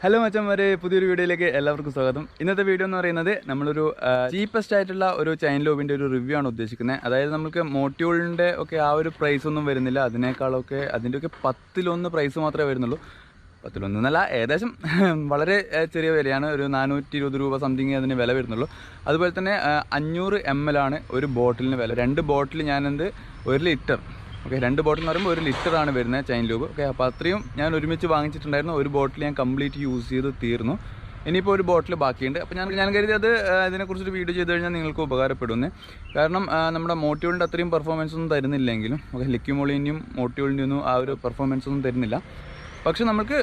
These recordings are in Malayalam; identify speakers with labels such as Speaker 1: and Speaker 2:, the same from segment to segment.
Speaker 1: ഹലോ മച്ചന്മാരെ, പുതിയൊരു വീഡിയോയിലേക്ക് എല്ലാവർക്കും സ്വാഗതം. ഇന്നത്തെ വീഡിയോ എന്ന് പറയുന്നത് നമ്മളൊരു ചീപ്പസ്റ്റ് ആയിട്ടുള്ള ഒരു ചെയിൻ ലൂബിൻ്റെ ഒരു റിവ്യൂ ആണ് ഉദ്ദേശിക്കുന്നത്. അതായത് നമുക്ക് മോട്യൂളിൻ്റെ ഒക്കെ ആ ഒരു പ്രൈസ് ഒന്നും വരുന്നില്ല, അതിനേക്കാളൊക്കെ അതിൻ്റെയൊക്കെ 10-1 പ്രൈസ് മാത്രമേ വരുന്നുള്ളൂ. 10-1 എന്നല്ല, ഏകദേശം വളരെ ചെറിയ വിലയാണ്. ഒരു 420 രൂപ സംതിങ് അതിന് വില വരുന്നുള്ളൂ. അതുപോലെ തന്നെ 500 ml ആണ് ഒരു ബോട്ടിലിന് വില. 2 ബോട്ടിൽ ഞാനെന്ത് 1 ലിറ്റർ, ഓക്കെ, 2 ബോട്ടിൽ എന്ന് പറയുമ്പോൾ 1 ലിറ്ററാണ് വരുന്നത് ചെയിൻ ലൂബ്. ഓക്കെ, അപ്പോൾ അത്രയും ഞാൻ ഒരുമിച്ച് വാങ്ങിച്ചിട്ടുണ്ടായിരുന്നു. ഒരു ബോട്ടിൽ ഞാൻ കംപ്ലീറ്റ് യൂസ് ചെയ്ത് തീർന്നു. ഇനിയിപ്പോൾ ഒരു ബോട്ടിൽ ബാക്കിയുണ്ട്. അപ്പോൾ ഞാൻ കരുതി അത് ഇതിനെക്കുറിച്ചൊരു വീഡിയോ ചെയ്ത് കഴിഞ്ഞാൽ നിങ്ങൾക്ക് ഉപകാരപ്പെടുന്നു. കാരണം നമ്മുടെ മോട്യൂളിൻ്റെ അത്രയും പെർഫോമൻസ് ഒന്നും തരുന്നില്ലെങ്കിലും, ഓക്കെ, ലിക്വിമോളിൻ്റെയും മോട്യൂളിൻ്റെയും ഒന്നും ആ ഒരു പെർഫോമൻസ് ഒന്നും തരുന്നില്ല. പക്ഷെ നമുക്ക്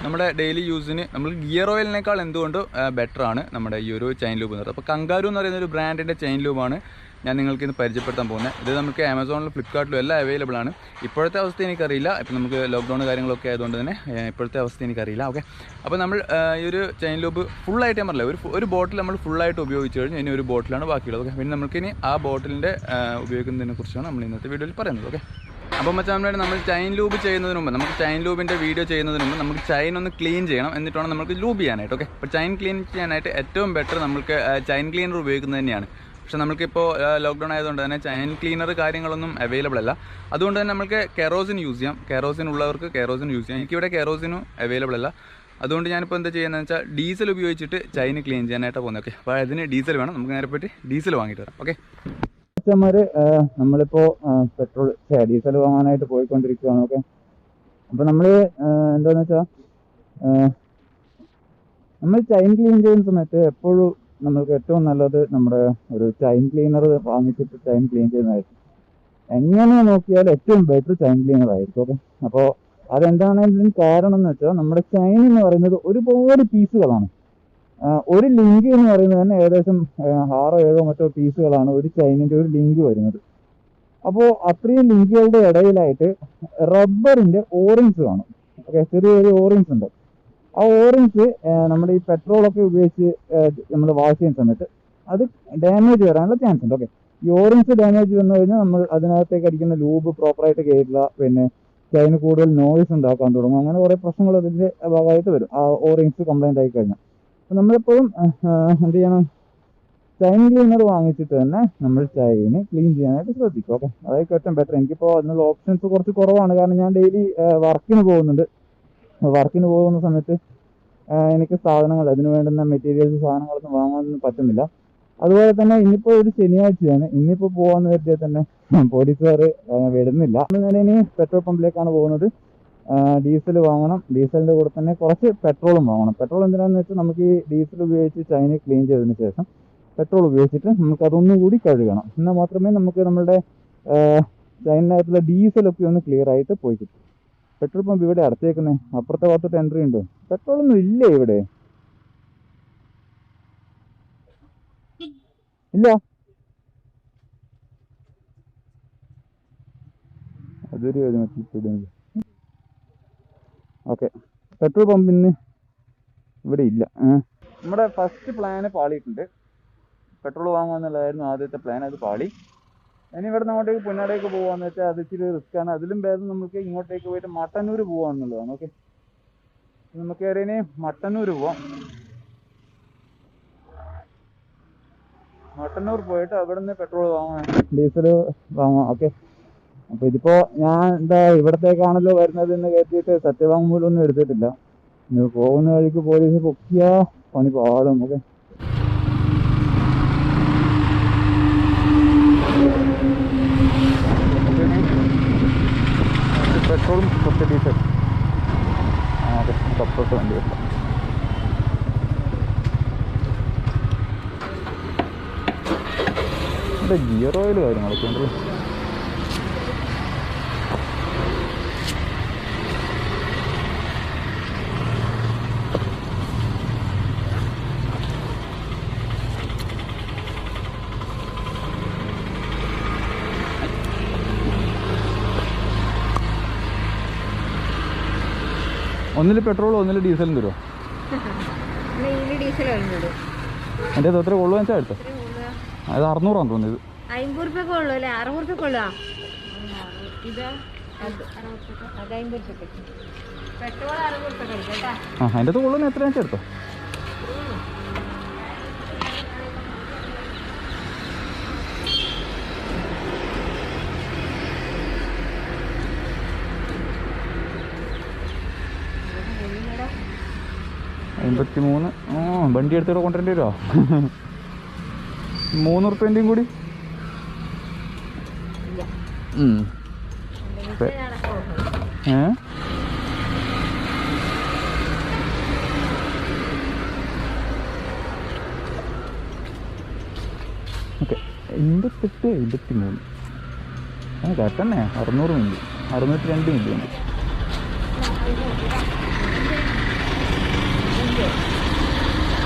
Speaker 1: നമ്മുടെ ഡെയിലി യൂസിന് നമ്മൾ ഗിയർ ഓയിലിനേക്കാൾ എന്തുകൊണ്ട് ബെറ്ററാണ് നമ്മുടെ ഈ ഒരു ചെയിൻ ലൂബ് എന്ന് പറയുന്നത്. അപ്പോൾ കങ്കാരു എന്ന് പറയുന്ന ഒരു ബ്രാൻഡിൻ്റെ ചെയിൻ ലൂബാണ് ഞാൻ നിങ്ങൾക്ക് ഇന്ന് പരിചയപ്പെടുത്താൻ പോകുന്നത്. ഇത് നമുക്ക് ആമസോണിലും ഫ്ലിപ്കാർട്ടിലും എല്ലാം അവൈലബിൾ ആണ്. ഇപ്പോഴത്തെ അവസ്ഥ എനിക്കറിയില്ല, ഇപ്പോൾ നമുക്ക് ലോക്ക്ഡൗൺ കാര്യങ്ങളൊക്കെ ആയതുകൊണ്ട് തന്നെ ഇപ്പോഴത്തെ അവസ്ഥ എനിക്കറിയില്ല. ഓക്കെ, അപ്പോൾ നമ്മൾ ഈ ഒരു ചെയിൻ ലൂബ് ഫുള്ളായിട്ട് ഞാൻ പറഞ്ഞില്ല, ഒരു ബോട്ടിൽ നമ്മൾ ഫുള്ളായിട്ട് ഉപയോഗിച്ച് കഴിഞ്ഞ് ഇനി ഒരു ബോട്ടിലാണ് ബാക്കിയുള്ളത്. ഓക്കെ, പിന്നെ നമുക്കിനി ആ ബോട്ടിലിൻ്റെ ഉപയോഗിക്കുന്നതിനെ കുറിച്ചാണ് നമ്മൾ ഇന്നത്തെ വീഡിയോയിൽ പറയുന്നത്. ഓക്കെ, അപ്പോൾ മച്ചാൻ നമ്മൾ ചെയിൻ ലൂബ് ചെയ്യുന്നതിന് മുമ്പ്, നമുക്ക് ചെയിൻ ലൂബിൻ്റെ വീഡിയോ ചെയ്യുന്നതിന് മുമ്പ് നമുക്ക് ചെയിൻ ഒന്ന് ക്ലീൻ ചെയ്യണം, എന്നിട്ട് വേണം നമുക്ക് ലൂബ് ചെയ്യാനായിട്ട്. ഓക്കെ, അപ്പോൾ ചെയിൻ ക്ലീൻ ചെയ്യാനായിട്ട് ഏറ്റവും ബെറ്റർ നമുക്ക് ചെയിൻ ക്ലീനർ ഉപയോഗിക്കുന്നത് തന്നെയാണ്. പക്ഷെ നമുക്കിപ്പോൾ ലോക്ക്ഡൗൺ ആയതുകൊണ്ട് തന്നെ ചെയിൻ ക്ലീനർ കാര്യങ്ങളൊന്നും അവൈലബിൾ അല്ല. അതുകൊണ്ട് തന്നെ നമുക്ക് കെറോസിൻ യൂസ് ചെയ്യാം. കെറോസിൻ ഉള്ളവർക്ക് കെറോസിൻ യൂസ് ചെയ്യാം. എനിക്കിവിടെ കെറോസിനും അവൈലബിൾ അല്ല. അതുകൊണ്ട് ഞാനിപ്പോൾ എന്താ ചെയ്യുന്നതെന്ന് വെച്ചാൽ ഡീസൽ ഉപയോഗിച്ചിട്ട് ചെയിൻ ക്ലീൻ ചെയ്യാനായിട്ട് പോകുന്നത്. ഓക്കെ, അപ്പോൾ അതിന് ഡീസൽ വേണം. നമുക്ക് നേരെ പോയിട്ട് ഡീസൽ വാങ്ങിയിട്ട് വരാം. ഓക്കെ,
Speaker 2: നമ്മളിപ്പോ പെട്രോൾ ഡീസൽ വാങ്ങാനായിട്ട് പോയിക്കൊണ്ടിരിക്കുകയാണ്. ഓക്കെ, അപ്പൊ നമ്മള് എന്താന്ന് വെച്ചാൽ നമ്മൾ ചെയിൻ ക്ലീൻ ചെയ്യുന്ന സമയത്ത് എപ്പോഴും നമ്മൾക്ക് ഏറ്റവും നല്ലത് നമ്മുടെ ഒരു ചെയിൻ ക്ലീനർ വാങ്ങിച്ചിട്ട് ചെയിൻ ക്ലീൻ ചെയ്യുന്നതായിരിക്കും. എങ്ങനെ നോക്കിയാലും ഏറ്റവും ബെറ്റർ ചെയിൻ ക്ലീനർ ആയിരിക്കും. ഓക്കെ, അപ്പോൾ അതെന്താണെങ്കിലും കാരണം എന്ന് വെച്ചാൽ നമ്മുടെ ചെയിൻ എന്ന് പറയുന്നത് ഒരുപാട് പീസുകളാണ്. ഒരു ലിങ്ക് എന്ന് പറയുന്നത് തന്നെ ഏകദേശം 6-7 മറ്റോ പീസുകളാണ് ഒരു ചെയിനിന്റെ ഒരു ലിങ്ക് വരുന്നത്. അപ്പോൾ അത്രയും ലിങ്കുകളുടെ ഇടയിലായിട്ട് റബ്ബറിന്റെ ഓറിങ്സ് കാണും. ഓക്കെ, ചെറിയൊരു ഓറിങ്സ് ഉണ്ട്. ആ ഓറിങ്സ് നമ്മുടെ ഈ പെട്രോളൊക്കെ ഉപയോഗിച്ച് നമ്മൾ വാഷ് ചെയ്യുന്ന സമയത്ത് അത് ഡാമേജ് വരാനുള്ള ചാൻസ് ഉണ്ട്. ഓക്കെ, ഈ ഓറിങ്സ് ഡാമേജ് വന്നു കഴിഞ്ഞാൽ നമ്മൾ അതിനകത്തേക്ക് അടിക്കുന്ന ലൂബ് പ്രോപ്പറായിട്ട് കയറില്ല, പിന്നെ ചെയിന് കൂടുതൽ നോയ്സ് ഉണ്ടാക്കാൻ തുടങ്ങും. അങ്ങനെ കുറേ പ്രശ്നങ്ങൾ അതിൻ്റെ ഭാഗമായിട്ട് വരും ആ ഓറിങ്സ് കംപ്ലൈൻ്റ് ആയി കഴിഞ്ഞാൽ. അപ്പം നമ്മളെപ്പോഴും എന്ത് ചെയ്യണം, ചെയിൻ ക്ലീനർ വാങ്ങിച്ചിട്ട് തന്നെ നമ്മൾ ചെയിന് ക്ലീൻ ചെയ്യാനായിട്ട് ശ്രദ്ധിക്കും. ഓക്കെ, അതായത് ഏറ്റവും ബെറ്റർ. എനിക്കിപ്പോൾ അതിനുള്ള ഓപ്ഷൻസ് കുറച്ച് കുറവാണ്, കാരണം ഞാൻ ഡെയിലി വർക്കിന് പോകുന്നുണ്ട്. വർക്കിന് പോകുന്ന സമയത്ത് എനിക്ക് സാധനങ്ങൾ, അതിന് വേണ്ടുന്ന മെറ്റീരിയൽസ് സാധനങ്ങളൊന്നും വാങ്ങാനൊന്നും പറ്റുന്നില്ല. അതുപോലെ തന്നെ ഇന്നിപ്പോൾ ഒരു ശനിയാഴ്ചയാണ്. ഇന്നിപ്പോൾ പോകാമെന്ന് കരുതിയാൽ തന്നെ പോലീസുകാർ വിടുന്നില്ല. ഇനി പെട്രോൾ പമ്പിലേക്കാണ് പോകുന്നത്. ഡീസൽ വാങ്ങണം. ഡീസലിൻ്റെ കൂടെ തന്നെ കുറച്ച് പെട്രോളും വാങ്ങണം. പെട്രോൾ എന്തിനാണെന്ന് വെച്ചാൽ നമുക്ക് ഈ ഡീസൽ ഉപയോഗിച്ച് ചെയിൻ ക്ലീൻ ചെയ്തതിന് ശേഷം പെട്രോൾ ഉപയോഗിച്ചിട്ട് നമുക്ക് അതൊന്നും കൂടി കഴുകണം. എന്നാൽ മാത്രമേ നമുക്ക് നമ്മുടെ ചെയിനകത്തുള്ള ഡീസലൊക്കെ ഒന്ന് ക്ലിയർ ആയിട്ട് പോയി കിട്ടും. പെട്രോൾ പമ്പ് ഇവിടെ അടച്ചേക്കുന്നേ, അപ്പുറത്തെ ഭാഗത്തോട്ട് എൻട്രി ഉണ്ടോ? പെട്രോളൊന്നും ഇല്ലേ ഇവിടെ? ഇല്ല. അതൊരു ഓക്കെ, പെട്രോൾ പമ്പിന് ഇവിടെ ഇല്ല. നമ്മുടെ ഫസ്റ്റ് പ്ലാന് പാളിയിട്ടുണ്ട്. പെട്രോൾ വാങ്ങാന്നുള്ളതായിരുന്നു ആദ്യത്തെ പ്ലാൻ, അത് പാളി. ഇനി ഇവിടെ അങ്ങോട്ടേക്ക് പുന്നാടേക്ക് പോകാന്ന് വെച്ചാൽ അത് ഇച്ചിരി റിസ്ക്കാണ്. അതിലും ഭേദം നമുക്ക് ഇങ്ങോട്ടേക്ക് പോയിട്ട് മട്ടന്നൂർ പോകാന്നുള്ളതാണ്. ഓക്കെ, നമുക്ക് ഇനി മട്ടന്നൂർ പോവാം. മട്ടന്നൂർ പോയിട്ട് അവിടെ നിന്ന് പെട്രോൾ വാങ്ങാം, ഡീസൽ വാങ്ങാം. ഓക്കെ, അപ്പോൾ ഇതിപ്പോൾ ഞാൻ ഇവിടത്തേക്കാണല്ലോ വരുന്നത് എന്ന് കരുതിയിട്ട് സത്യവാങ്മൂലമൊന്നും എടുത്തിട്ടില്ല. പോകുന്ന വഴിക്ക് പോലീസ് പൊക്കിയാ പണി പാടും. ഓക്കെ, പെട്രോളും കുറച്ച് ഡീസൽ. അതെ, സപ്പോർട്ട് വണ്ടി വെക്കാം. ഇവിടെ ഗിയർ ഓയിൽ കാര്യങ്ങളൊക്കെ ഉണ്ടല്ലോ. ഒന്നിൽ പെട്രോൾ ഒന്നിൽ ഡീസലും തരുമോ? എൻ്റെ എത്ര കൊള്ളുക വെച്ചാൽ എടുത്തോ. അത് 600 തോന്നിയത്.
Speaker 3: 50 രൂപ കൊള്ളു അല്ലേ? 60 രൂപ കൊള്ളുക. ഇത് 50 രൂപ.
Speaker 2: ആ അതിൻ്റെ അത് കൊള്ളുന്ന എത്രയാണെന്ന് വെച്ചാൽ എടുത്തോ. $53. വണ്ടി എടുത്തിട്ട് കൊണ്ടുവരേണ്ടി വരുമോ? 3 റുപ്യേൻ്റെയും കൂടി. ഓക്കെ 88, 53. കറക്റ്റന്നെ. 600 മില്ലി, 602 മില്ലി ഉണ്ട്.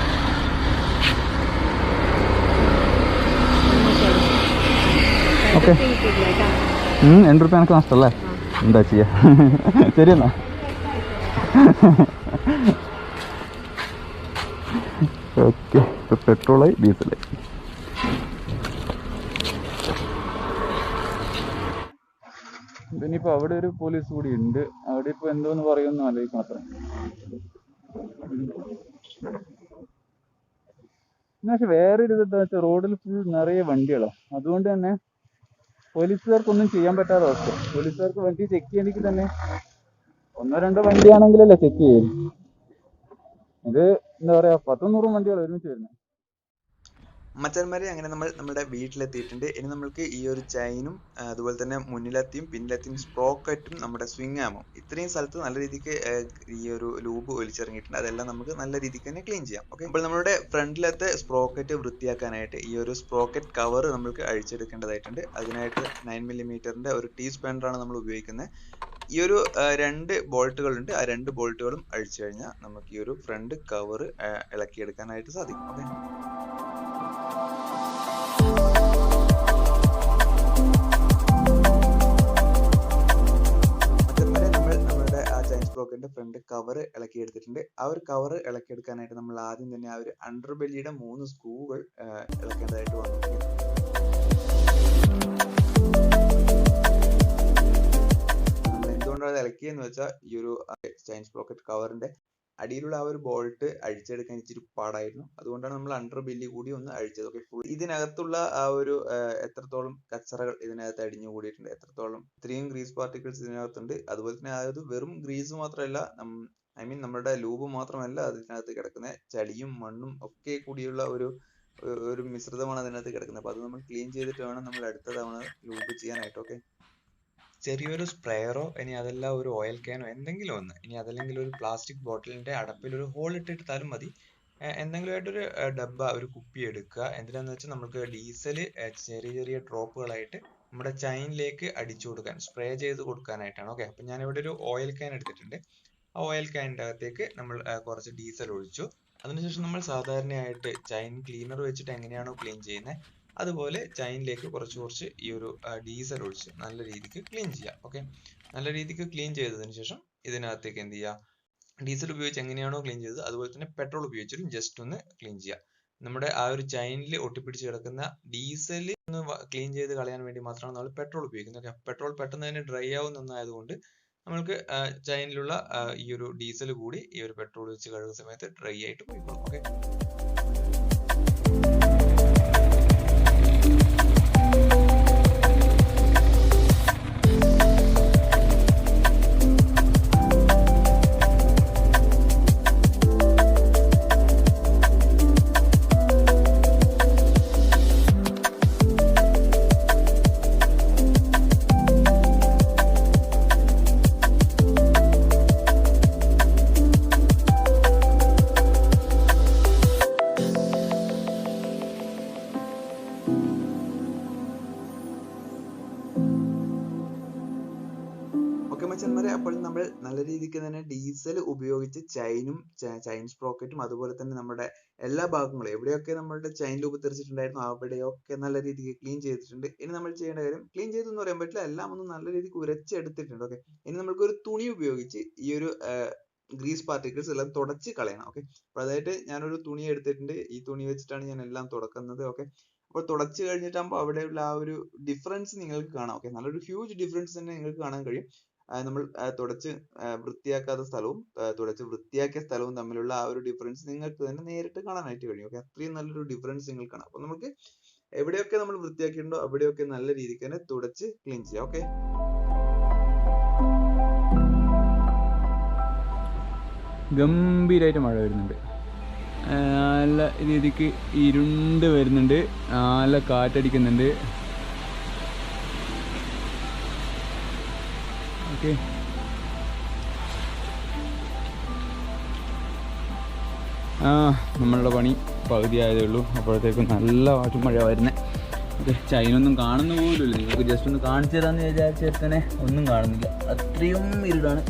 Speaker 2: ഓക്കെ 8 റുപ്യ എനിക്ക് നഷ്ടമല്ലേ? എന്താ ചെയ്യാ? ശരിയെന്നാ. ഓക്കെ ഇപ്പൊ പെട്രോളായി ഡീസലായി. ഇനിയിപ്പോൾ അവിടെ ഒരു പോലീസ് കൂടി ഉണ്ട്. അവിടെ ഇപ്പോൾ എന്തോന്ന് പറയുമെന്ന് ആലോചിക്കണം അത്ര. പക്ഷെ വേറൊരു ഇതെന്താ വെച്ചാൽ റോഡിൽ ഫുൾ നിറയെ വണ്ടികളാണ്. അതുകൊണ്ട് തന്നെ പോലീസുകാർക്കൊന്നും ചെയ്യാൻ പറ്റാത്ത അവസ്ഥ. പോലീസുകാർക്ക് വണ്ടി ചെക്ക് ചെയ്യണമെങ്കിൽ തന്നെ 1-2 വണ്ടിയാണെങ്കിലല്ലേ ചെക്ക് ചെയ്യും. ഇത് എന്താ പറയാ 10-100 വണ്ടികൾ ഒരുമിച്ച് വരുന്നത്.
Speaker 1: മച്ചന്മാരെ അങ്ങനെ നമ്മൾ നമ്മുടെ വീട്ടിലെത്തിയിട്ടുണ്ട്. ഇനി നമ്മൾക്ക് ഈ ഒരു ചെയിനും അതുപോലെ തന്നെ മുന്നിലെത്തിയും പിന്നിലെത്തിയും സ്പ്രോക്കറ്റും നമ്മുടെ സ്വിംഗ് ആമും ഇത്രയും സ്ഥലത്ത് നല്ല രീതിക്ക് ഈ ഒരു ലൂബ് ഒലിച്ചിറങ്ങിയിട്ടുണ്ട്. അതെല്ലാം നമുക്ക് നല്ല രീതിക്ക് തന്നെ ക്ലീൻ ചെയ്യാം. ഓക്കെ, അപ്പോൾ നമ്മുടെ ഫ്രണ്ടിലത്തെ സ്പ്രോക്കറ്റ് വൃത്തിയാക്കാനായിട്ട് ഈ ഒരു സ്പ്രോക്കറ്റ് കവർ നമുക്ക് അഴിച്ചെടുക്കേണ്ടതായിട്ടുണ്ട്. അതിനായിട്ട് 9mm ഒരു ടീ സ്പെൻഡറാണ് നമ്മൾ ഉപയോഗിക്കുന്നത്. ഈ ഒരു 2 ബോൾട്ടുകളുണ്ട്. ആ 2 ബോൾട്ടുകളും അഴിച്ചു കഴിഞ്ഞാൽ നമുക്ക് ഈ ഒരു ഫ്രണ്ട് കവർ ഇളക്കിയെടുക്കാനായിട്ട് സാധിക്കും. ഓക്കെ, സ്പ്രോക്കറ്റിന്റെ ഫ്രണ്ട് കവർ ഇളക്കി എടുത്തിട്ടുണ്ട്. ആ ഒരു കവർ ഇളക്കിയെടുക്കാനായിട്ട് നമ്മൾ ആദ്യം തന്നെ ആ ഒരു അണ്ടർ ബെല്ലിയുടെ 3 സ്ക്രൂകൾ ഇളക്കേണ്ടതായിട്ട് വന്നു. നമ്മൾ എന്തുകൊണ്ടാണ് ഇളക്കിയെന്ന് വെച്ചാൽ ഈ ഒരു ചെയിൻ സ്പ്രോക്കറ്റ് കവറിന്റെ അടിയിലുള്ള ആ ഒരു ബോൾട്ട് അഴിച്ചെടുക്കാൻ ഇച്ചിരി പാടായിരുന്നു. അതുകൊണ്ടാണ് നമ്മൾ അണ്ടർ ബെല്ലി കൂടി ഒന്ന് അഴിച്ചത്. ഓക്കെ, ഫുൾ ഇതിനകത്തുള്ള ആ ഒരു എത്രത്തോളം കച്ചറകൾ ഇതിനകത്ത് അടിഞ്ഞു കൂടിയിട്ടുണ്ട്, എത്രത്തോളം ഇത്രയും ഗ്രീസ് പാർട്ടിക്കിൾസ് ഇതിനകത്തുണ്ട്. അതുപോലെ തന്നെ അതായത് വെറും ഗ്രീസ് മാത്രമല്ല, ഐ മീൻ നമ്മുടെ ലൂബ് മാത്രമല്ല അതിനകത്ത് കിടക്കുന്ന ചളിയും മണ്ണും ഒക്കെ കൂടിയുള്ള ഒരു മിശ്രിതമാണ് അതിനകത്ത് കിടക്കുന്നത്. അപ്പൊ അത് നമ്മൾ ക്ലീൻ ചെയ്തിട്ട് വേണം നമ്മൾ അടുത്ത തവണ ലൂബ് ചെയ്യാനായിട്ട്. ഓക്കെ, ചെറിയൊരു സ്പ്രെയറോ ഇനി അതല്ല ഒരു ഓയിൽ ക്യാനോ എന്തെങ്കിലും ഒന്ന്, ഇനി അതല്ലെങ്കിൽ ഒരു പ്ലാസ്റ്റിക് ബോട്ടിലിന്റെ അടപ്പിൽ ഒരു ഹോൾ ഇട്ടിട്ടാലും മതി. എന്തെങ്കിലും ആയിട്ടൊരു ഡബ്ബ, ഒരു കുപ്പി എടുക്കുക. എന്തിനാന്ന് വെച്ചാൽ നമുക്ക് ഡീസൽ ചെറിയ ചെറിയ ഡ്രോപ്പുകളായിട്ട് നമ്മുടെ ചെയിനിലേക്ക് അടിച്ചു കൊടുക്കാൻ, സ്പ്രേ ചെയ്ത് കൊടുക്കാനായിട്ടാണ്. ഓക്കെ, അപ്പൊ ഞാനിവിടെ ഒരു ഓയിൽ ക്യാൻ എടുത്തിട്ടുണ്ട്. ആ ഓയിൽ ക്യാനിന്റെ അകത്തേക്ക് നമ്മൾ കുറച്ച് ഡീസൽ ഒഴിച്ചു. അതിനുശേഷം നമ്മൾ സാധാരണയായിട്ട് ചെയിൻ ക്ലീനർ വെച്ചിട്ട് എങ്ങനെയാണോ ക്ലീൻ ചെയ്യുന്നത് അതുപോലെ ചെയിനിലേക്ക് കുറച്ച് ഈ ഒരു ഡീസൽ ഒഴിച്ച് നല്ല രീതിക്ക് ക്ലീൻ ചെയ്യാം. ഓക്കെ, നല്ല രീതിക്ക് ക്ലീൻ ചെയ്തതിന് ശേഷം ഇതിനകത്തേക്ക് എന്ത് ചെയ്യുക, ഡീസൽ ഉപയോഗിച്ച് എങ്ങനെയാണോ ക്ലീൻ ചെയ്തത് അതുപോലെ തന്നെ പെട്രോൾ ഉപയോഗിച്ചിട്ടും ജസ്റ്റ് ഒന്ന് ക്ലീൻ ചെയ്യുക. നമ്മുടെ ആ ഒരു ചെയിനിൽ ഒട്ടിപ്പിടിച്ച് കിടക്കുന്ന ഡീസൽ ഒന്ന് ക്ലീൻ ചെയ്ത് കളയാൻ വേണ്ടി മാത്രമാണ് നമ്മൾ പെട്രോൾ ഉപയോഗിക്കുന്നത്. പെട്രോൾ പെട്ടെന്ന് തന്നെ ഡ്രൈ ആവുന്ന ഒന്നായതുകൊണ്ട് നമ്മൾക്ക് ചെയിനിലുള്ള ഈ ഒരു ഡീസൽ കൂടി ഈ ഒരു പെട്രോൾ വെച്ച് കഴുകുന്ന സമയത്ത് ഡ്രൈ ആയിട്ട് പോയിക്കോളും. ഓക്കെ, മച്ചന്മാരെ, അപ്പോൾ നമ്മൾ നല്ല രീതിക്ക് തന്നെ ഡീസൽ ഉപയോഗിച്ച് ചെയിനും ചെയിൻ സ്പ്രോക്കറ്റും അതുപോലെ തന്നെ നമ്മുടെ എല്ലാ ഭാഗങ്ങളും എവിടെയൊക്കെ നമ്മളുടെ ചെയിൻ ലൂബ് തെറിച്ചിട്ടുണ്ടായിരുന്നു അവിടെയൊക്കെ നല്ല രീതിക്ക് ക്ലീൻ ചെയ്തിട്ടുണ്ട്. ഇനി നമ്മൾ ചെയ്യേണ്ട കാര്യം, ക്ലീൻ ചെയ്തെന്ന് പറയാൻ പറ്റില്ല, എല്ലാം ഒന്ന് നല്ല രീതിക്ക് ഉരച്ചെടുത്തിട്ടുണ്ട്. ഓക്കെ, ഇനി നമ്മൾക്ക് ഒരു തുണി ഉപയോഗിച്ച് ഈ ഒരു ഗ്രീസ് പാർട്ടിക്കിൾസ് എല്ലാം തുടച്ച് കളയണം. ഓക്കെ, അപ്പോൾ അതായത് ഞാനൊരു തുണി എടുത്തിട്ടുണ്ട്. ഈ തുണി വെച്ചിട്ടാണ് ഞാൻ എല്ലാം തുടക്കുന്നത്. ഓക്കെ, അപ്പോൾ തുടച്ച് കഴിഞ്ഞിട്ടാകുമ്പോൾ അവിടെയുള്ള ആ ഒരു ഡിഫറൻസ് നിങ്ങൾക്ക് കാണാം. ഓക്കെ, നല്ലൊരു ഹ്യൂജ് ഡിഫറൻസ് തന്നെ നിങ്ങൾക്ക് കാണാൻ കഴിയും.
Speaker 3: നമ്മൾ തുടച്ച് വൃത്തിയാക്കാത്ത സ്ഥലവും തുടച്ച് വൃത്തിയാക്കിയ സ്ഥലവും തമ്മിലുള്ള ആ ഒരു ഡിഫറൻസ് നിങ്ങൾക്ക് തന്നെ നേരിട്ട് കാണാനായിട്ട് കഴിയും. ഓക്കെ, അത്രയും നല്ലൊരു ഡിഫറൻസ് നിങ്ങൾക്ക് കാണാം. അപ്പോൾ നമുക്ക് എവിടെയൊക്കെ നമ്മൾ വൃത്തിയാക്കിയിട്ടുണ്ടോ അവിടെയൊക്കെ നല്ല രീതിക്ക് തന്നെ തുടച്ച് ക്ലീൻ ചെയ്യാം. ഓക്കെ,
Speaker 1: ഗംഭീരമായിട്ട് മഴ വരുന്നുണ്ട്. നല്ല രീതിക്ക് ഇരുണ്ട് വരുന്നുണ്ട്, നല്ല കാറ്റടിക്കുന്നുണ്ട്. ഓക്കെ, നമ്മളുടെ പണി പകുതി ആയതേ ഉള്ളൂ. അപ്പോഴത്തേക്കും നല്ല കാറ്റും മഴ വരുന്നത്. ഓക്കെ, ചൈനൊന്നും കാണുന്ന പോലുമില്ല. നിങ്ങൾക്ക് ജസ്റ്റ് ഒന്ന് കാണിച്ചു തരാമെന്ന് വിചാരിച്ചാൽ തന്നെ ഒന്നും കാണുന്നില്ല, അത്രയും ഇരുടാണ്.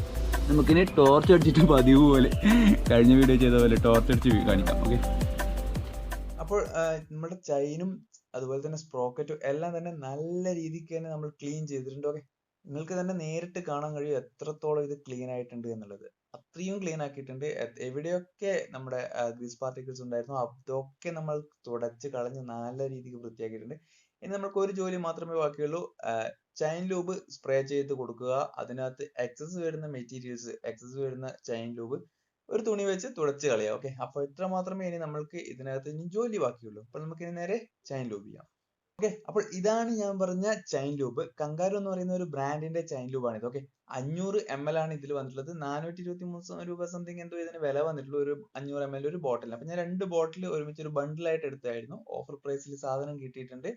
Speaker 1: നമുക്കിനി ടോർച്ച് അടിച്ചിട്ട് പതിവ് പോലെ കഴിഞ്ഞ വീഡിയോ ചെയ്ത പോലെ ടോർച്ച് അടിച്ച് കാണിക്കാം. ഓക്കെ,
Speaker 3: അപ്പോൾ നമ്മുടെ ചൈനും അതുപോലെ തന്നെ സ്പ്രോക്കറ്റും എല്ലാം തന്നെ നല്ല രീതിക്ക് തന്നെ നമ്മൾ ക്ലീൻ ചെയ്തിട്ടുണ്ട്. ഓക്കെ, നിങ്ങൾക്ക് തന്നെ നേരിട്ട് കാണാൻ കഴിയും എത്രത്തോളം ഇത് ക്ലീൻ ആയിട്ടുണ്ട് എന്നുള്ളത്. അത്രയും ക്ലീൻ ആക്കിയിട്ടുണ്ട്. എവിടെയൊക്കെ നമ്മുടെ ഗ്രീസ് പാർട്ടിക്കിൾസ് ഉണ്ടായിരുന്നു അതൊക്കെ നമ്മൾ തുടച്ച് കളഞ്ഞ് നല്ല രീതിക്ക് വൃത്തിയാക്കിയിട്ടുണ്ട്. ഇനി നമുക്ക് ഒരു ജോലി മാത്രമേ ബാക്കിയുള്ളൂ. ചെയിൻ ലൂബ് സ്പ്രേ ചെയ്ത് കൊടുക്കുക. അതിനകത്ത് എക്സസ് വരുന്ന മെറ്റീരിയൽസ്, എക്സസ് വരുന്ന ചെയിൻ ലൂബ് ഒരു തുണി വെച്ച് തുടച്ച് കളയാം. ഓക്കെ, അപ്പൊ ഇത്ര മാത്രമേ ഇനി നമ്മൾക്ക് ഇതിനകത്ത് ഇനി ജോലി ബാക്കിയുള്ളൂ. അപ്പോൾ നമുക്ക് ഇനി നേരെ ചെയിൻ ലൂബ് ചെയ്യാം. ഓക്കെ, അപ്പോൾ ഇതാണ് ഞാൻ പറഞ്ഞ ചെയിൻ ലൂബ്. കങ്കാരു എന്ന് പറയുന്ന ഒരു ബ്രാൻഡിന്റെ ചെയിൻ ലൂബ് ആണ് ഇത്. ഓക്കെ, 500 ml ആണ് ഇതിൽ വന്നിട്ടുള്ളത്. 423 രൂപ സംതിങ് എന്തോ ഇതിന് വില വന്നിട്ടുള്ളൂ, ഒരു 500 ml ഒരു ബോട്ടിൽ. അപ്പൊ ഞാൻ 2 ബോട്ടിൽ ഒരുമിച്ച് ഒരു ബണ്ടിലായിട്ട് എടുത്തായിരുന്നു. ഓഫർ പ്രൈസിൽ സാധനം കിട്ടിയിട്ടുണ്ട്.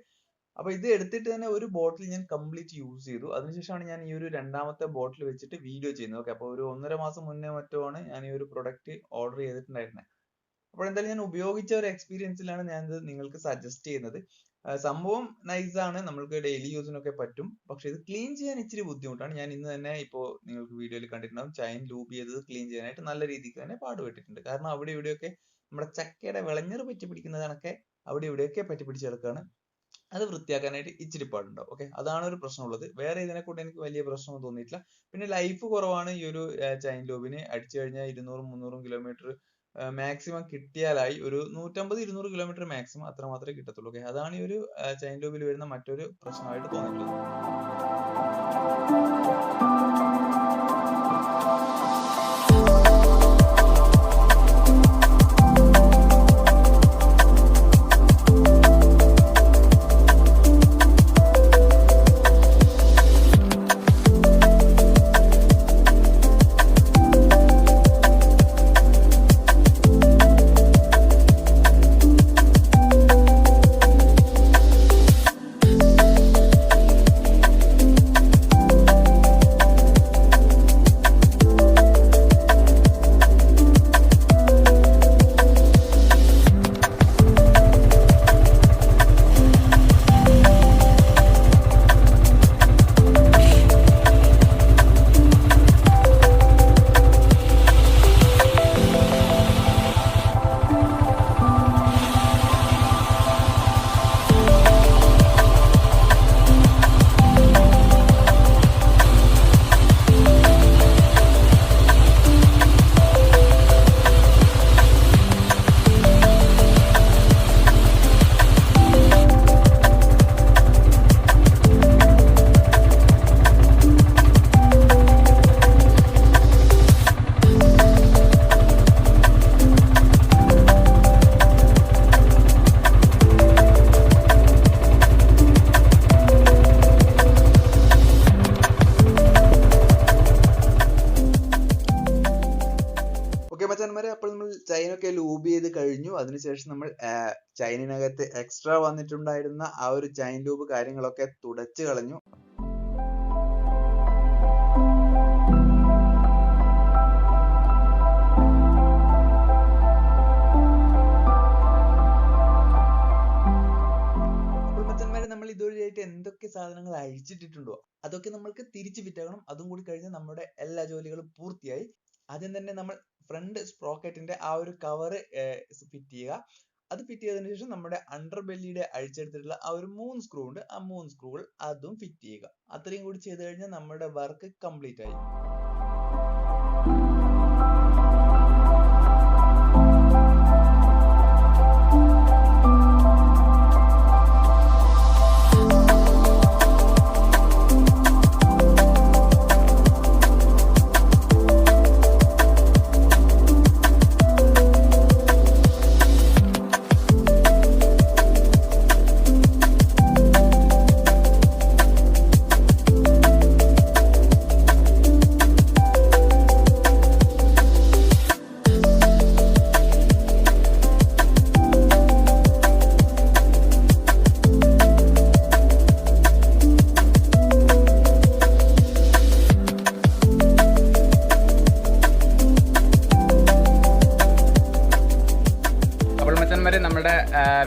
Speaker 3: അപ്പൊ ഇത് എടുത്തിട്ട് തന്നെ ഒരു ബോട്ടിൽ ഞാൻ കംപ്ലീറ്റ് യൂസ് ചെയ്തു. അതിനുശേഷമാണ് ഞാൻ ഈ ഒരു രണ്ടാമത്തെ ബോട്ടിൽ വെച്ചിട്ട് വീഡിയോ ചെയ്യുന്നത്. ഓക്കെ, അപ്പോൾ ഒരു 1.5 മാസം മുന്നേ മറ്റോ ആണ് ഞാൻ ഈ ഒരു പ്രൊഡക്റ്റ് ഓർഡർ ചെയ്തിട്ടുണ്ടായിരുന്നത്. അപ്പോൾ എന്തായാലും ഞാൻ ഉപയോഗിച്ച ഒരു എക്സ്പീരിയൻസിലാണ് ഞാൻ ഇത് നിങ്ങൾക്ക് സജസ്റ്റ് ചെയ്യുന്നത്. സംഭവം നൈസ് ആണ്, നമ്മൾക്ക് ഡെയിലി യൂസിനൊക്കെ പറ്റും. പക്ഷെ ഇത് ക്ലീൻ ചെയ്യാൻ ഇച്ചിരി ബുദ്ധിമുട്ടാണ്. ഞാൻ ഇന്ന് തന്നെ ഇപ്പോൾ നിങ്ങൾക്ക് വീഡിയോയിൽ കണ്ടിട്ടുണ്ടാവും, ചെയിൻ ലൂബ് ചെയ്തത് ക്ലീൻ ചെയ്യാനായിട്ട് നല്ല രീതിക്ക് തന്നെ പാടുപെട്ടിട്ടുണ്ട്. കാരണം അവിടെ ഇവിടെയൊക്കെ നമ്മുടെ ചക്കയുടെ വിളഞ്ഞറ് പറ്റി പിടിക്കുന്ന കണക്കെ അവിടെ ഇവിടെയൊക്കെ പറ്റി പിടിച്ചെടുക്കാണ്. അത് വൃത്തിയാക്കാനായിട്ട് ഇച്ചിരി പാടുണ്ടാവും. ഓക്കെ, അതാണ് ഒരു പ്രശ്നമുള്ളത്. വേറെ ഇതിനെ കൊണ്ട് എനിക്ക് വലിയ പ്രശ്നമൊന്നും തോന്നിയിട്ടില്ല. പിന്നെ ലൈഫ് കുറവാണ് ഈ ഒരു ചെയിൻ ലൂബിന്. അടിച്ചു കഴിഞ്ഞാൽ 200-300 കിലോമീറ്റർ മാക്സിമം കിട്ടിയാലായി. ഒരു 150-200 കിലോമീറ്റർ മാക്സിമം അത്ര മാത്രമേ കിട്ടത്തുള്ളൂ. ഓക്കെ, അതാണ് ഈ ഒരു ചെയിൻ ലൂബിൽ വരുന്ന മറ്റൊരു പ്രശ്നമായിട്ട് തോന്നിയിട്ടുള്ളത്. അപ്പോൾ നമ്മൾ ചെയിനൊക്കെ ലൂബ് ചെയ്ത് കഴിഞ്ഞു. അതിനുശേഷം നമ്മൾ ചെയിനിനകത്ത് എക്സ്ട്രാ വന്നിട്ടുണ്ടായിരുന്ന ആ ഒരു ചെയിൻ ലൂബ് കാര്യങ്ങളൊക്കെ തുടച്ച് കളഞ്ഞു. നമ്മൾ ഇതുവഴിയായിട്ട് എന്തൊക്കെ സാധനങ്ങൾ അഴിച്ചിട്ടിട്ടുണ്ടോ അതൊക്കെ നമ്മൾക്ക് തിരിച്ചു ഫിറ്റാക്കണം. അതും കൂടി കഴിഞ്ഞാൽ നമ്മുടെ എല്ലാ ജോലികളും പൂർത്തിയായി. ആദ്യം തന്നെ നമ്മൾ ഫ്രണ്ട് സ്പ്രോക്കറ്റിന്റെ ആ ഒരു കവർ ഫിറ്റ് ചെയ്യുക. അത് ഫിറ്റ് ചെയ്തതിനു ശേഷം നമ്മുടെ അണ്ടർ ബെല്ലിയുടെ അഴിച്ചെടുത്തിട്ടുള്ള ആ ഒരു 3 സ്ക്രൂ ഉണ്ട്, ആ 3 സ്ക്രൂകൾ അതും ഫിറ്റ് ചെയ്യുക. അത്രയും കൂടി ചെയ്ത് കഴിഞ്ഞാൽ നമ്മുടെ വർക്ക് കംപ്ലീറ്റ് ആയി.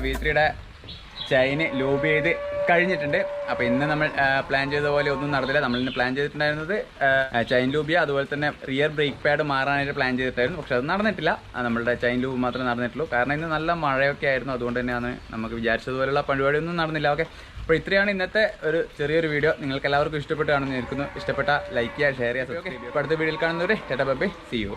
Speaker 1: V3യുടെ ചെയിന് ലൂബ് ചെയ്ത് കഴിഞ്ഞിട്ടുണ്ട്. അപ്പോൾ ഇന്ന് നമ്മൾ പ്ലാൻ ചെയ്ത പോലെ ഒന്നും നടന്നില്ല. നമ്മളിന്ന് പ്ലാൻ ചെയ്തിട്ടുണ്ടായിരുന്നത് ചെയിൻ ലൂബ് ചെയ്യുക, അതുപോലെ തന്നെ റിയർ ബ്രേക്ക് പാഡ് മാറാനായിട്ട് പ്ലാൻ ചെയ്തിട്ടായിരുന്നു. പക്ഷെ അത് നടന്നിട്ടില്ല. നമ്മളുടെ ചെയിൻ ലൂബ് മാത്രമേ നടന്നിട്ടുള്ളൂ. കാരണം ഇന്ന് നല്ല മഴയൊക്കെ ആയിരുന്നു. അതുകൊണ്ട് തന്നെയാണ് നമുക്ക് വിചാരിച്ചതുപോലുള്ള പരിപാടിയൊന്നും നടന്നില്ല. ഓക്കെ, അപ്പോൾ ഇത്രയാണ് ഇന്നത്തെ ഒരു ചെറിയൊരു വീഡിയോ. നിങ്ങൾക്ക് എല്ലാവർക്കും ഇഷ്ടപ്പെട്ടാണെന്ന് ഇരിക്കുന്നു. ഇഷ്ടപ്പെട്ട ലൈക്ക് ചെയ്യുക, ഷെയർ ചെയ്യുക, സബ്സ്ക്രൈബ് ചെയ്യുക. അടുത്ത വീഡിയോയിൽ കാണുന്നവരെ tata bye bye, see U.